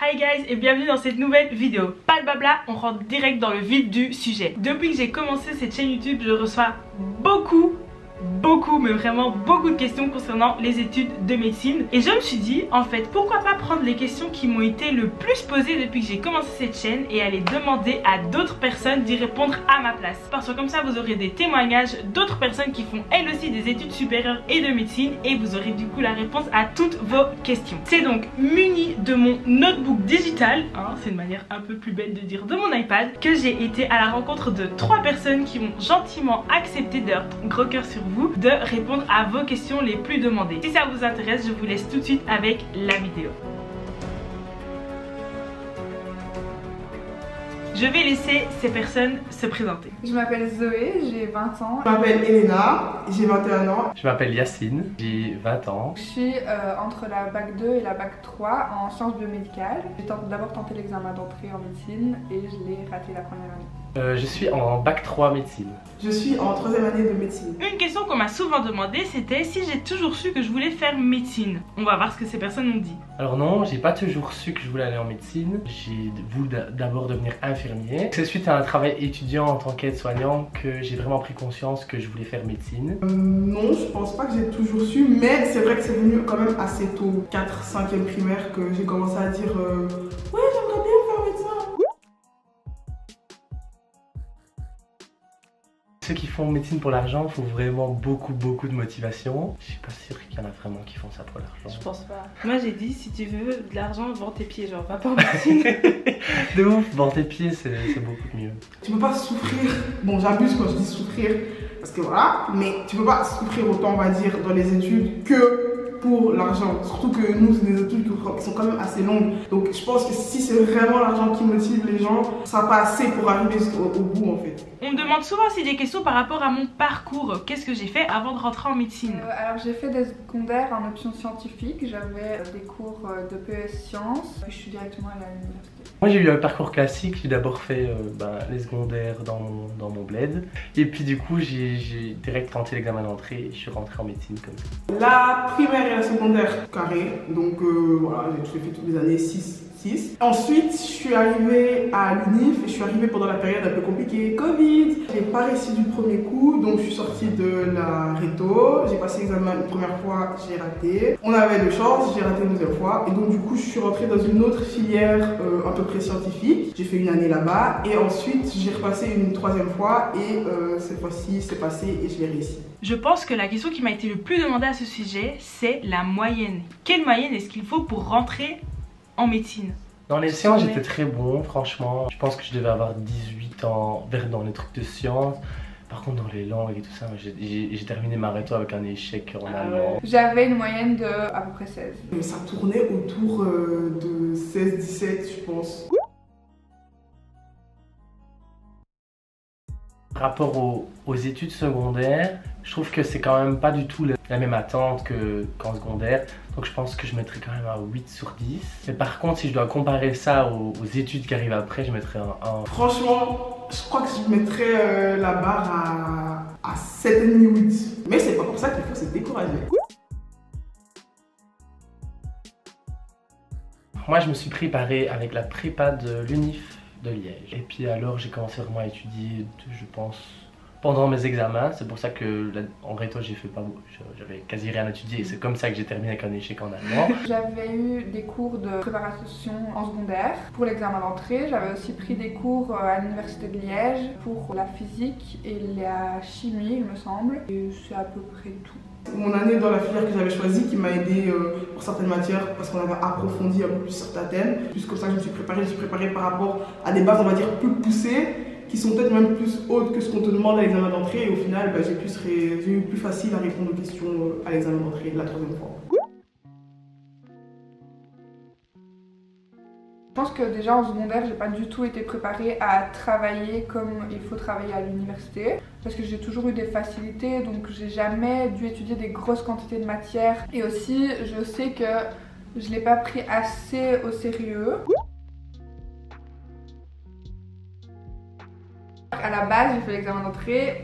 Hi guys et bienvenue dans cette nouvelle vidéo. Pas de blabla, on rentre direct dans le vif du sujet. Depuis que j'ai commencé cette chaîne YouTube, je reçois beaucoup, mais vraiment beaucoup de questions concernant les études de médecine. Et je me suis dit, en fait, pourquoi pas prendre les questions qui m'ont été le plus posées depuis que j'ai commencé cette chaîne et aller demander à d'autres personnes d'y répondre à ma place. Parce que comme ça, vous aurez des témoignages d'autres personnes qui font elles aussi des études supérieures et de médecine et vous aurez du coup la réponse à toutes vos questions. C'est donc muni de mon notebook digital, hein, c'est une manière un peu plus belle de dire de mon iPad, que j'ai été à la rencontre de 3 personnes qui ont gentiment accepté, d'ailleurs gros cœur sur vous, de répondre à vos questions les plus demandées. Si ça vous intéresse, je vous laisse tout de suite avec la vidéo. Je vais laisser ces personnes se présenter. Je m'appelle Zoé, j'ai 20 ans. Je m'appelle Elena, j'ai 21 ans. Je m'appelle Yacine, j'ai 20 ans. Je suis entre la bac 2 et la bac 3 en sciences biomédicales. J'ai d'abord tenté l'examen d'entrée en médecine et je l'ai raté la première année. Je suis en bac 3 médecine. Je suis en 3e année de médecine. Une question qu'on m'a souvent demandé, c'était si j'ai toujours su que je voulais faire médecine. On va voir ce que ces personnes ont dit. Alors non, j'ai pas toujours su que je voulais aller en médecine. J'ai voulu d'abord devenir infirmier. C'est suite à un travail étudiant en tant qu'aide-soignant que j'ai vraiment pris conscience que je voulais faire médecine. Non, je pense pas que j'ai toujours su, mais c'est vrai que c'est venu quand même assez tôt, 4-5e primaire, que j'ai commencé à dire ouais, j'aimerais bien faire médecin. Ceux qui font médecine pour l'argent, il faut vraiment beaucoup de motivation. Je suis pas sûre qu'il y en a vraiment qui font ça pour l'argent. Je pense pas. Moi j'ai dit si tu veux de l'argent, vends tes pieds, genre va pas en médecine. De ouf, vends tes pieds, c'est beaucoup mieux. Tu peux pas souffrir, bon j'abuse quand je dis souffrir, parce que voilà, mais tu peux pas souffrir autant on va dire dans les études que pour l'argent. Surtout que nous c'est des études qui sont quand même assez longues. Donc je pense que si c'est vraiment l'argent qui motive les gens, ça sera pas assez pour arriver au bout en fait. On me demande souvent aussi des questions par rapport à mon parcours. Qu'est-ce que j'ai fait avant de rentrer en médecine? Alors j'ai fait des secondaires en option scientifique. J'avais des cours de PS Sciences. Puis je suis directement allée à l'université. Moi j'ai eu un parcours classique, j'ai d'abord fait les secondaires dans mon bled. Et puis du coup j'ai direct tenté l'examen d'entrée et je suis rentré en médecine comme ça. La primaire et la secondaire carré, donc voilà, j'ai fait toutes les années 6. Ensuite, je suis arrivée à l'UNIF et je suis arrivée pendant la période un peu compliquée, Covid. Je n'ai pas réussi du premier coup, donc je suis sortie de la réto. J'ai passé l'examen une première fois, j'ai raté. On avait de chance, j'ai raté une deuxième fois. Et donc du coup, je suis rentrée dans une autre filière à peu près scientifique. J'ai fait une année là-bas et ensuite, j'ai repassé une 3e fois et cette fois-ci, c'est passé et je l'ai réussi. Je pense que la question qui m'a été le plus demandée à ce sujet, c'est la moyenne. Quelle moyenne est-ce qu'il faut pour rentrer en médecine? Dans les sciences, j'étais très bon, franchement. Je pense que je devais avoir 18 ans dans les trucs de sciences. Par contre, dans les langues et tout ça, j'ai terminé ma réto avec un échec en allemand. J'avais une moyenne de à peu près 16. Ça tournait autour de 16-17, je pense. Par rapport aux études secondaires, je trouve que c'est quand même pas du tout la même attente qu'en secondaire. Donc je pense que je mettrais quand même un 8 sur 10. Mais par contre, si je dois comparer ça aux études qui arrivent après, je mettrais un 1. Franchement, je crois que je mettrais la barre à 7,5-8. Mais c'est pas pour ça qu'il faut se décourager. Moi, je me suis préparé avec la prépa de l'UNIF de Liège. Et puis alors, j'ai commencé vraiment à étudier, je pense, pendant mes examens. C'est pour ça que en réto, j'avais quasi rien étudié et c'est comme ça que j'ai terminé avec un échec en allemand. J'avais eu des cours de préparation en secondaire pour l'examen d'entrée. J'avais aussi pris des cours à l'université de Liège pour la physique et la chimie, il me semble. Et c'est à peu près tout. Mon année dans la filière que j'avais choisie qui m'a aidé pour certaines matières parce qu'on avait approfondi un peu plus certains thèmes. Plus comme ça, je me suis préparée par rapport à des bases, on va dire, plus poussées, qui sont peut-être même plus hautes que ce qu'on te demande à l'examen d'entrée. Et au final, j'ai eu plus facile à répondre aux questions à l'examen d'entrée la 3e fois. Je pense que déjà en secondaire, j'ai pas du tout été préparée à travailler comme il faut travailler à l'université parce que j'ai toujours eu des facilités, donc j'ai jamais dû étudier des grosses quantités de matière. Et aussi, je sais que je l'ai pas pris assez au sérieux. À la base, j'ai fait l'examen d'entrée,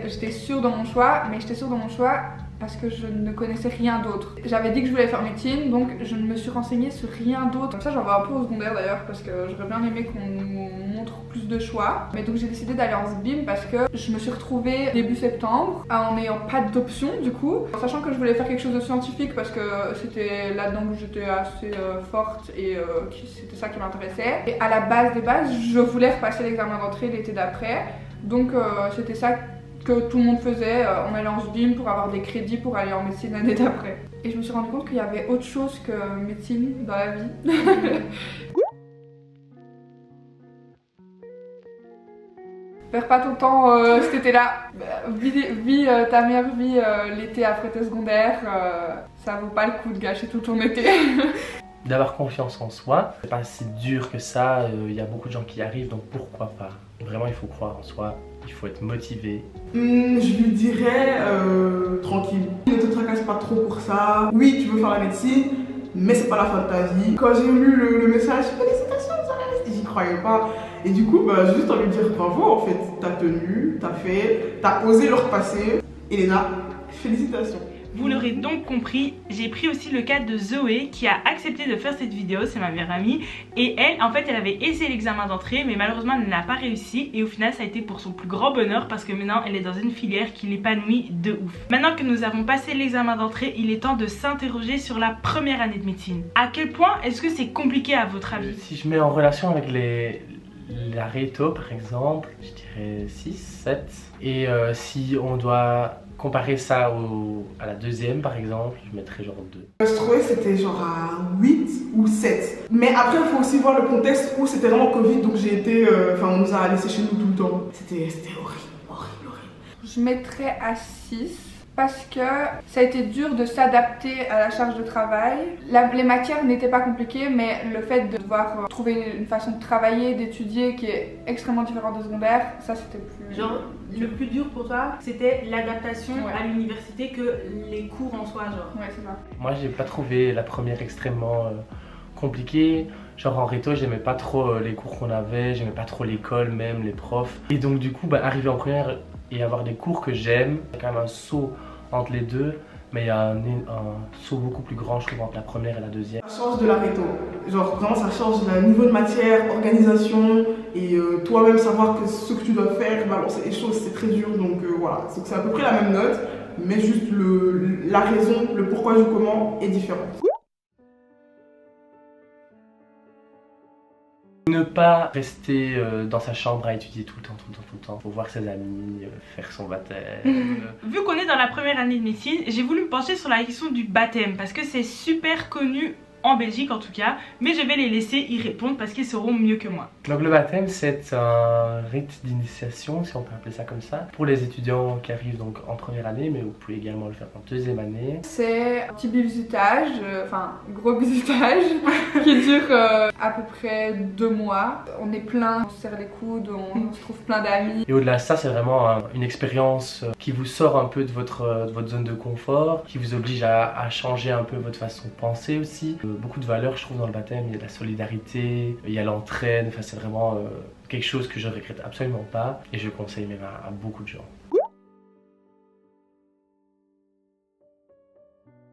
j'étais sûre de mon choix, mais j'étais sûre de mon choix parce que je ne connaissais rien d'autre. J'avais dit que je voulais faire médecine, donc je ne me suis renseignée sur rien d'autre. Ça j'en vais un peu au secondaire d'ailleurs, parce que j'aurais bien aimé qu'on nous montre plus de choix. Mais donc j'ai décidé d'aller en SBIM parce que je me suis retrouvée début septembre en n'ayant pas d'option du coup, sachant que je voulais faire quelque chose de scientifique parce que c'était là-dedans que j'étais assez forte et c'était ça qui m'intéressait. Et à la base des bases, je voulais repasser l'examen d'entrée l'été d'après, donc c'était ça que tout le monde faisait, on allait en SBIM pour avoir des crédits pour aller en médecine l'année d'après. Et je me suis rendu compte qu'il y avait autre chose que médecine dans la vie. Perds pas ton temps cet été-là, vis ta meilleure vie l'été après tes secondaires, ça vaut pas le coup de gâcher tout ton été. D'avoir confiance en soi, c'est pas si dur que ça, il y a beaucoup de gens qui y arrivent, donc pourquoi pas. Vraiment il faut croire en soi, il faut être motivé. Je lui dirais tranquille, ne te tracasse pas trop pour ça. Oui, tu veux faire la médecine, mais c'est pas la fin de ta vie. Quand j'ai lu le message, félicitations, j'y croyais pas. Et du coup, juste en lui dire bravo, en fait, t'as tenu, t'as fait, t'as osé le repasser. Elena, félicitations. Vous l'aurez donc compris, j'ai pris aussi le cas de Zoé qui a accepté de faire cette vidéo, c'est ma meilleure amie. Et elle, en fait, elle avait essayé l'examen d'entrée, mais malheureusement elle n'a pas réussi. Et au final, ça a été pour son plus grand bonheur parce que maintenant, elle est dans une filière qui l'épanouit de ouf. Maintenant que nous avons passé l'examen d'entrée, il est temps de s'interroger sur la première année de médecine. À quel point est-ce que c'est compliqué à votre avis? Si je mets en relation avec la réto par exemple, je dirais 6, 7. Et si on doit comparer ça à la deuxième par exemple, je mettrais genre 2. Je trouvais que c'était genre à 8 ou 7. Mais après il faut aussi voir le contexte où c'était vraiment Covid, donc j'ai été, on nous a laissé chez nous tout le temps. C'était horrible. Je mettrais à 6. Parce que ça a été dur de s'adapter à la charge de travail. Les matières n'étaient pas compliquées, mais le fait de devoir trouver une façon de travailler, d'étudier qui est extrêmement différente de secondaire, ça c'était plus... Genre, le plus dur pour toi, c'était l'adaptation Ouais. à l'université que les cours en soi, genre. Ouais, c'est ça. Moi j'ai pas trouvé la première extrêmement compliquée. Genre en réto j'aimais pas trop les cours qu'on avait, j'aimais pas trop l'école même, les profs. Et donc du coup arriver en première et avoir des cours que j'aime, il y a quand même un saut entre les deux, mais il y a un saut beaucoup plus grand je trouve entre la première et la deuxième. Ça change de la réto, genre vraiment ça change le niveau de matière, organisation et toi-même savoir que ce que tu dois faire, balancer les choses c'est très dur, donc voilà, c'est à peu près la même note, mais juste la raison, le pourquoi du comment est différent. Ne pas rester dans sa chambre à étudier tout le temps. Faut voir ses amis, faire son baptême. Vu qu'on est dans la première année de médecine, j'ai voulu me pencher sur la question du baptême parce que c'est super connu en Belgique en tout cas, mais je vais les laisser y répondre parce qu'ils sauront mieux que moi. Donc le baptême c'est un rite d'initiation, si on peut appeler ça comme ça, pour les étudiants qui arrivent donc en première année, mais vous pouvez également le faire en deuxième année. C'est un petit bisutage, gros bisutage, qui dure à peu près 2 mois. On est plein, on se serre les coudes, on se trouve plein d'amis. Et au-delà de ça, c'est vraiment une expérience qui vous sort un peu de votre zone de confort, qui vous oblige à changer un peu votre façon de penser aussi. Beaucoup de valeurs je trouve dans le baptême, il y a la solidarité, il y a l'entraide, enfin c'est vraiment quelque chose que je regrette absolument pas et je conseille même à beaucoup de gens.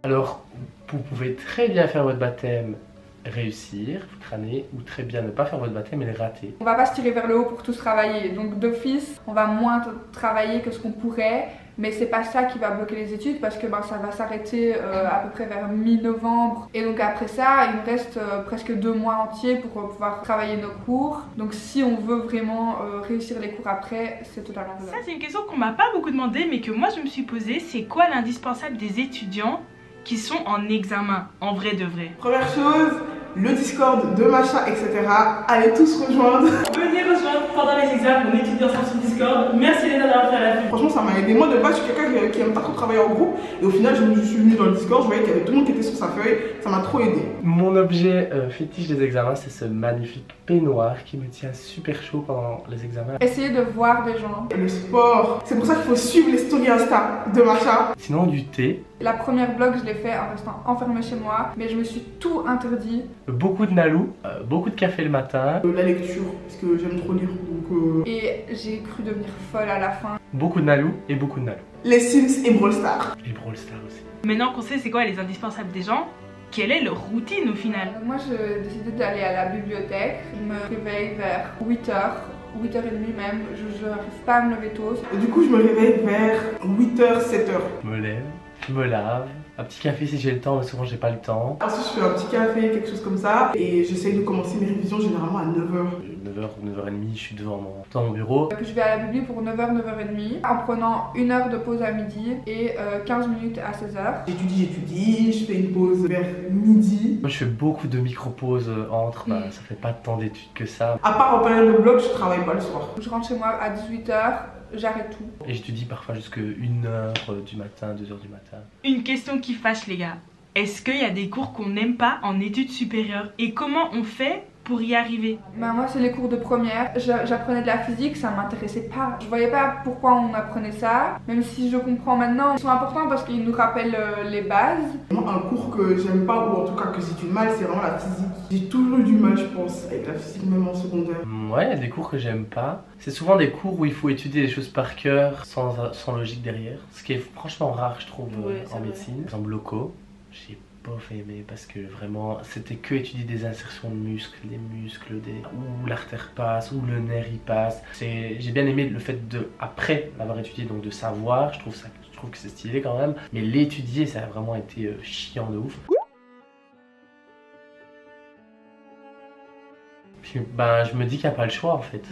Alors vous pouvez très bien faire votre baptême, réussir votre année, ou très bien ne pas faire votre baptême et le rater. On va pas se tirer vers le haut pour tous travailler, donc d'office on va moins travailler que ce qu'on pourrait. Mais c'est pas ça qui va bloquer les études parce que ça va s'arrêter à peu près vers mi-novembre. Et donc après ça, il nous reste presque 2 mois entiers pour pouvoir travailler nos cours. Donc si on veut vraiment réussir les cours après, c'est totalement faisable. Ça c'est une question qu'on m'a pas beaucoup demandé mais que moi je me suis posée, c'est quoi l'indispensable des étudiants qui sont en examen, en vrai de vrai? Première chose, le Discord de Macha, etc. Allez tous rejoindre. Venez rejoindre pendant les examens, on étudie ensemble sur Discord. Merci Elena d'avoir fait la vue. Franchement ça m'a aidé. Moi de base je suis quelqu'un qui aime pas trop travailler en groupe et au final je suis venue dans le Discord, je voyais qu'il y avait tout le monde qui était sur sa feuille, ça m'a trop aidé. Mon objet fétiche des examens c'est ce magnifique peignoir qui me tient super chaud pendant les examens. Essayez de voir des gens. Et le sport, c'est pour ça qu'il faut suivre les stories Insta de Macha. Sinon du thé. La première vlog je l'ai fait en restant enfermée chez moi, mais je me suis tout interdit. Beaucoup de nalou, beaucoup de café le matin. La lecture, parce que j'aime trop lire. Donc Et j'ai cru devenir folle à la fin. Beaucoup de nalou et beaucoup de nalou. Les Sims et Brawl Stars. Et Brawl Stars aussi. Maintenant qu'on sait c'est quoi les indispensables des gens, quelle est leur routine au final? Moi j'ai décidé d'aller à la bibliothèque, je me réveille vers 8h, 8h30 même, je n'arrive pas à me lever tôt. Et du coup je me réveille vers 8h, 7h. Je me lève, je me lave, un petit café si j'ai le temps, mais souvent j'ai pas le temps. Ensuite je fais un petit café, quelque chose comme ça, et j'essaye de commencer mes révisions généralement à 9h. 9h ou 9h30, je suis devant mon bureau. Je vais à la bibli pour 9h, 9h30, en prenant 1 heure de pause à midi et 15 minutes à 16h. J'étudie, je fais une pause vers midi. Moi je fais beaucoup de micro-pauses entre, ça fait pas tant d'études que ça. À part en période de bloc, je travaille pas le soir. Je rentre chez moi à 18h, j'arrête tout. Et j'étudie parfois jusqu'à 1h du matin, 2h du matin. Une question qui fâche les gars. Est-ce qu'il y a des cours qu'on n'aime pas en études supérieures? Et comment on fait pour y arriver? Bah moi c'est les cours de première, j'apprenais de la physique, ça m'intéressait pas. Je voyais pas pourquoi on apprenait ça, même si je comprends maintenant. Ils sont importants parce qu'ils nous rappellent les bases. Moi un cours que j'aime pas ou en tout cas que j'ai du mal, c'est vraiment la physique. J'ai toujours eu du mal je pense avec la physique même en secondaire. Ouais, il y a des cours que j'aime pas. C'est souvent des cours où il faut étudier des choses par cœur sans logique derrière. Ce qui est franchement rare je trouve en médecine. Par exemple loco, j'ai pas aimé parce que vraiment c'était que étudier des insertions de muscles, où l'artère passe, où le nerf y passe. J'ai bien aimé le fait de, après l'avoir étudié, donc de savoir, je trouve que c'est stylé quand même, mais l'étudier ça a vraiment été chiant de ouf. Puis, ben, je me dis qu'il n'y a pas le choix en fait.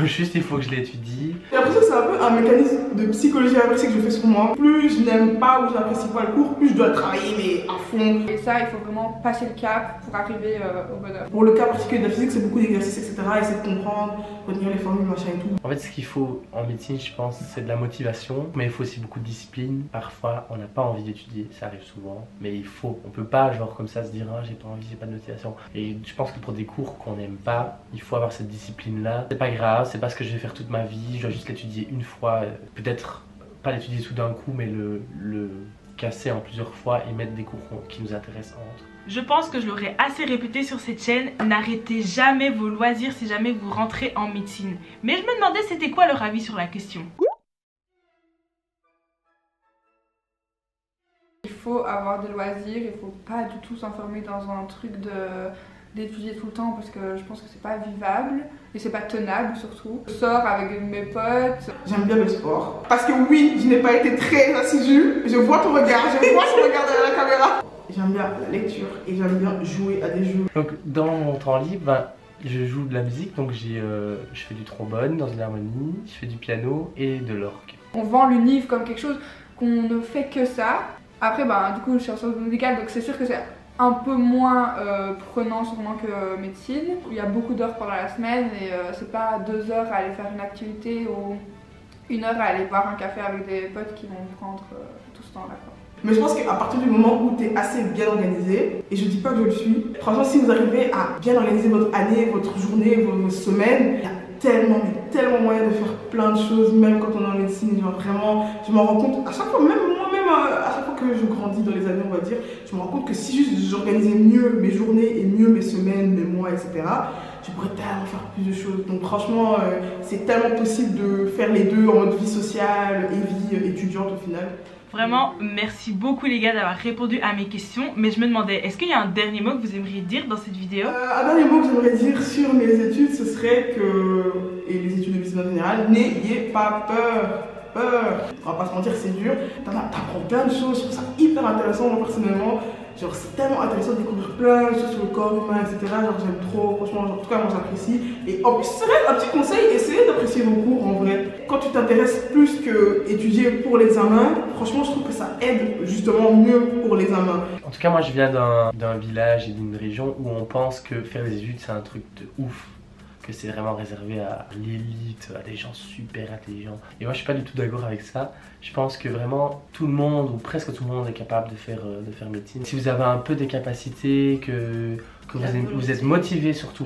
Juste il faut que je l'étudie. J'ai l'impression que c'est un peu un mécanisme de psychologie inversée que je fais sur moi. Plus je n'aime pas ou je n'apprécie pas le cours, plus je dois travailler mais à fond. Et ça il faut vraiment passer le cap pour arriver au bonheur. Pour le cas particulier de la physique, c'est beaucoup d'exercices etc. Essayer de comprendre, retenir les formules, machin et tout. En fait ce qu'il faut en médecine je pense c'est de la motivation. Mais il faut aussi beaucoup de discipline. Parfois on n'a pas envie d'étudier, ça arrive souvent. Mais il faut, on peut pas genre comme ça se dire ah, j'ai pas envie, j'ai pas de motivation. Et je pense que pour des cours qu'on n'aime pas, il faut avoir cette discipline là. C'est pas grave, c'est pas ce que je vais faire toute ma vie, je dois juste l'étudier une fois, peut-être pas l'étudier tout d'un coup mais le casser en plusieurs fois et mettre des cours qui nous intéressent entre. Je pense que je l'aurais assez répété sur cette chaîne, n'arrêtez jamais vos loisirs si jamais vous rentrez en médecine. Mais je me demandais c'était quoi leur avis sur la question. Il faut avoir des loisirs, il faut pas du tout s'enfermer dans un truc d'étudier tout le temps parce que je pense que c'est pas vivable et c'est pas tenable surtout. Je sors avec mes potes. J'aime bien le sport. Parce que oui, je n'ai pas été très assidue. Je vois ton regard, je vois ton regard derrière la caméra. J'aime bien la lecture et j'aime bien jouer à des jeux. Donc dans mon temps libre, ben, je joue de la musique, donc je fais du trombone dans une harmonie, je fais du piano et de l'orgue. On vend l'UNIF comme quelque chose qu'on ne fait que ça. Après, ben, du coup, je suis en sciences médicales, donc c'est sûr que c'est un peu moins prenant sûrement que médecine. Il y a beaucoup d'heures pendant la semaine et c'est pas 2 heures à aller faire une activité ou 1 heure à aller boire un café avec des potes qui vont prendre tout ce temps-là. Mais je pense qu'à partir du moment où tu es assez bien organisé, et je dis pas que je le suis, franchement si vous arrivez à bien organiser votre année, votre journée, vos semaines, il y a tellement moyen de faire plein de choses, même quand on est en médecine. Genre vraiment, je m'en rends compte à chaque fois, même moi-même, à chaque fois que je grandis dans les années, on va dire, je me rends compte que si juste j'organisais mieux mes journées et mieux mes semaines, mes mois, etc., je pourrais tellement faire plus de choses. Donc franchement, c'est tellement possible de faire les deux en mode vie sociale et vie étudiante au final. Vraiment, merci beaucoup les gars d'avoir répondu à mes questions. Mais je me demandais, est-ce qu'il y a un dernier mot que vous aimeriez dire dans cette vidéo? Un dernier mot que j'aimerais dire sur mes études, ce serait que, et les études de médecine en général, n'ayez pas peur. On va pas se mentir, c'est dur. T'apprends plein de choses, je trouve ça hyper intéressant moi personnellement. Genre c'est tellement intéressant de découvrir plein de choses sur le corps humain, etc. Genre j'aime trop, franchement, genre, en tout cas moi j'apprécie. Et en plus, c'est vrai, un petit conseil, essayez d'apprécier vos cours en vrai. Quand tu t'intéresses plus que étudier pour l'examen, franchement je trouve que ça aide justement mieux pour l'examen. En tout cas moi je viens d'un village et d'une région où on pense que faire des études c'est un truc de ouf. Que c'est vraiment réservé à l'élite, à des gens super intelligents. Et moi je suis pas du tout d'accord avec ça. Je pense que vraiment tout le monde, ou presque tout le monde est capable de faire médecine. Si vous avez un peu des capacités, que vous êtes motivé surtout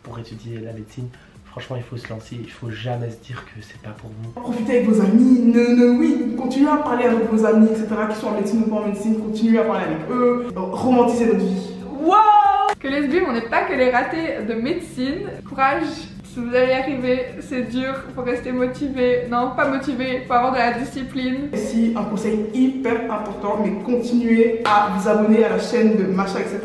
pour étudier la médecine, franchement il faut se lancer, il faut jamais se dire que c'est pas pour vous. Profitez avec vos amis, oui, continuez à parler avec vos amis, etc. qui sont en médecine ou pas en médecine, continuez à parler avec eux, romantisez votre vie. Wow! Que les SBIM, on n'est pas que les ratés de médecine. Courage, Vous allez y arriver, c'est dur, faut rester motivé. Non, pas motivé, faut avoir de la discipline. Ici, un conseil hyper important, mais continuez à vous abonner à la chaîne de Masha, etc.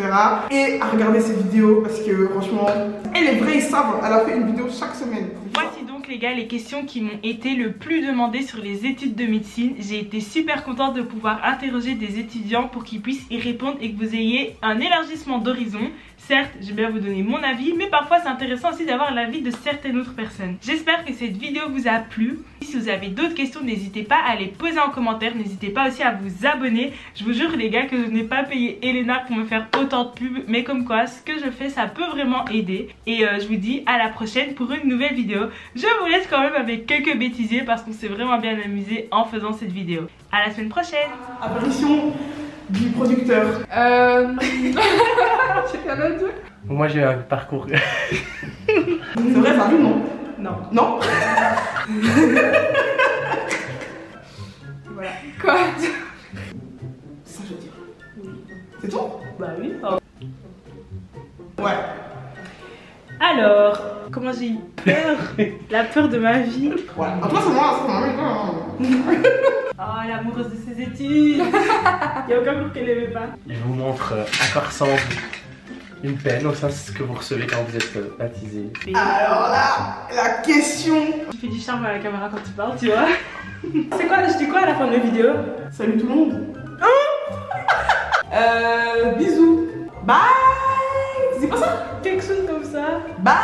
Et à regarder ses vidéos parce que franchement, elle est vraie et savent, elle a fait une vidéo chaque semaine. Voici donc les gars les questions qui m'ont été le plus demandées sur les études de médecine. J'ai été super contente de pouvoir interroger des étudiants pour qu'ils puissent y répondre et que vous ayez un élargissement d'horizon. Certes, je vais bien vous donner mon avis, mais parfois c'est intéressant aussi d'avoir l'avis de certaines autres personnes. J'espère que cette vidéo vous a plu. Si vous avez d'autres questions, n'hésitez pas à les poser en commentaire. N'hésitez pas aussi à vous abonner. Je vous jure les gars que je n'ai pas payé Elena pour me faire autant de pubs, mais comme quoi ce que je fais ça peut vraiment aider. Et je vous dis à la prochaine pour une nouvelle vidéo. Je vous laisse quand même avec quelques bêtisiers parce qu'on s'est vraiment bien amusé en faisant cette vidéo. À la semaine prochaine. Apparition du producteur. J'ai rien à dire. Moi j'ai un parcours. C'est vrai, ça arrive, non? Non. Non? Voilà. Quoi? Ça, je veux dire. C'est tout? Bah oui. Ouais. Alors, comment j'ai eu peur? La peur de ma vie. Ouais. En tout cas, c'est moi. Oh, l'amoureuse de ses études. Il y a aucun cours qu'elle n'aimait pas. Je vous montre à quoi ressemble une peine. Donc ça c'est ce que vous recevez quand vous êtes baptisé. Alors là, la question. Tu fais du charme à la caméra quand tu parles, tu vois. C'est quoi, je dis quoi à la fin de la vidéo? Salut tout le monde. Bisous. Bye. C'est pas ça? Quelque chose comme ça. Bye.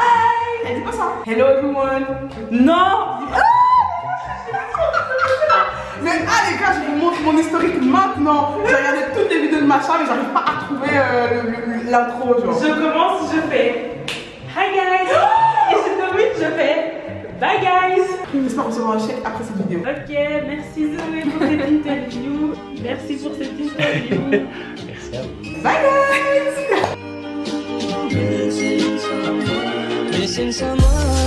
Elle dit pas ça. Hello everyone. Non. Mais ah les gars, je vous montre mon historique maintenant. J'ai regardé toutes les vidéos de Masha, mais j'arrive pas à trouver l'intro genre. Je commence, je fais Hi guys. Et je termine, je fais Bye guys. J'espère recevoir un chèque après cette vidéo. Ok, merci Zoé pour cette interview. Merci pour cette interview. Merci à vous. Bye guys. Missing someone